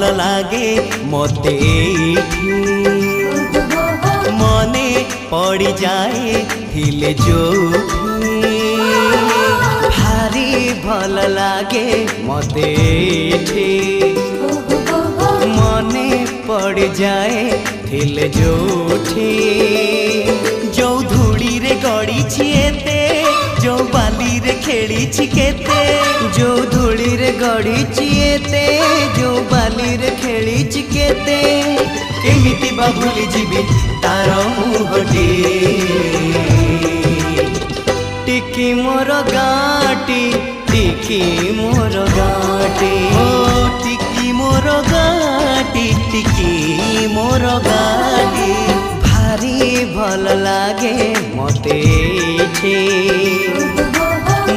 भल लागे मते मने पड़ी जाए थिले जो भारी भल लागे मते मने पड़ जाए थिले जोठी जो धूड़ी रे गड़ी छिएते जो बाली रे खेली छिकेते जो धूड़ी रे गड़ी छिएते जो बाली रे खेली छिकेते केमिति बा भूली जीवी तार मुहटी टिकी मोर गाटी टिकी मोर गाटी ओ टिकी मोर गाटी टिकी मोर गाटी भारी भल लागे मते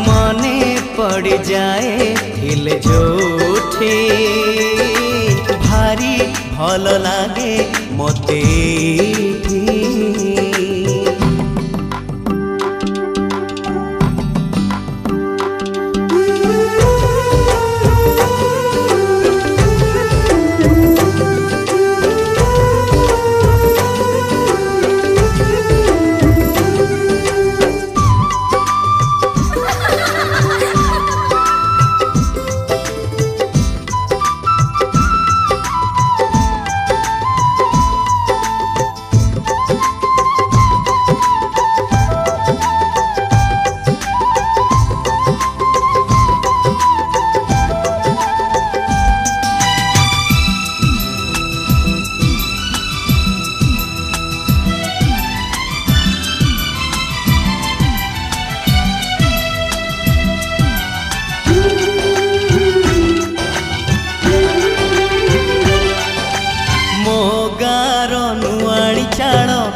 मने पड़ जाए हिल जोठे भारी भल लागे मते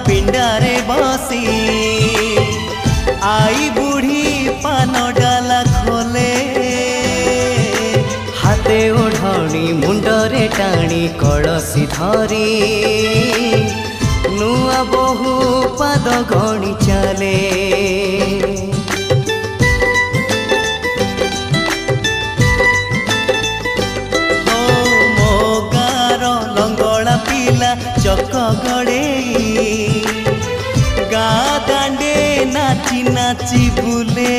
पिंडारे बसी आई बुढ़ी पान डाला खोले हाथे ओढ़णी मुंडरे टाणी कलसी धरी नुआ बहु पाद गणी चले चक गड़े गा दांडे नाची नाची बुले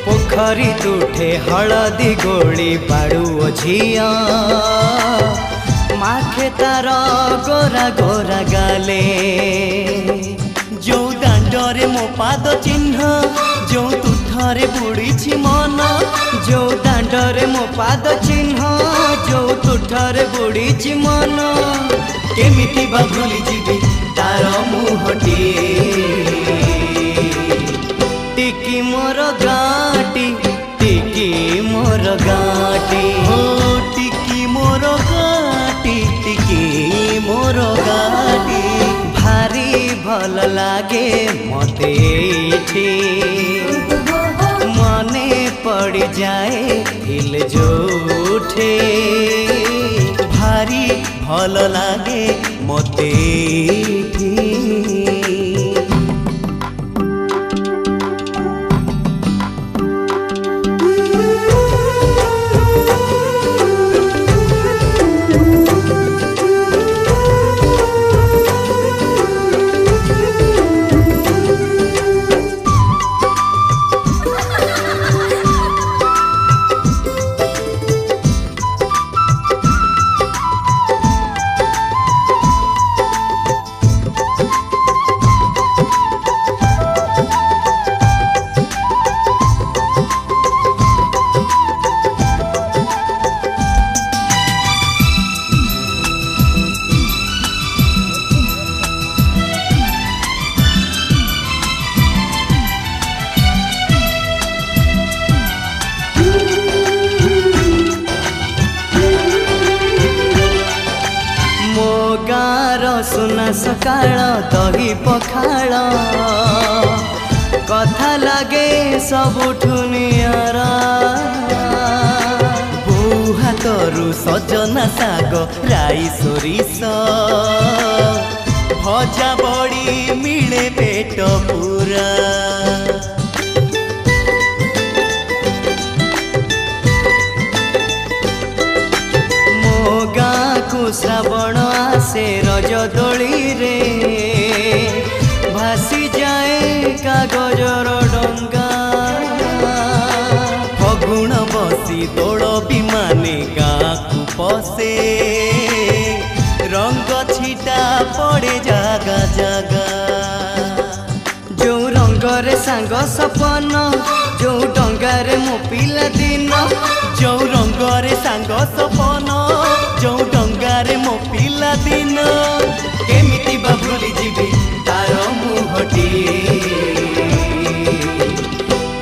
पोखरी तुठे हलदी गोली बाड़ू झिया माखे तार गोरा गोरा गाले जो दांडरे मो पाद चिन्ह जो तुठरे बुड़ी मन जो दांडरे मो पाद चिन्ह जो तुठरे बुड़ी मन केमिति बा भूली जीवी तार मुहटी टिकी मोर गाटी टिकी मोर गाटी ओ टिकी मोर गाटी टिकी मोर गाटी भारी भल लागे मते मने पड़ जाए हिल जोठे भारी भल लागे मते सुना सकाळ दही पखाळ कथा लगे सबुठु नियारा बो हाथरू सजना साग राई सोरिष भजा बड़ी मिले पेट पूरा पाखु श्रावण आसे रज दोली रे भासी जाए कागजर डंगा फगुण बसी दौड़ विमाने गाँकु पसे रंग छिटा पड़े जागा जागा जो रंगरे सांग सपन जो डंगारे मो पिला दिन जो रंगरे सांग सपन जो डंगारे मो पिला दिन केमिति बा भूली जीवी तार मुहटी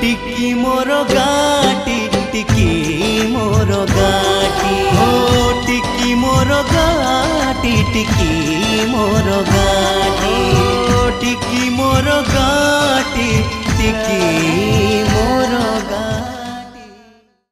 टिकी मोर गाटी टिकी मोर गाटी हो टिकी मोर गाटी टिकी मोर गाटी।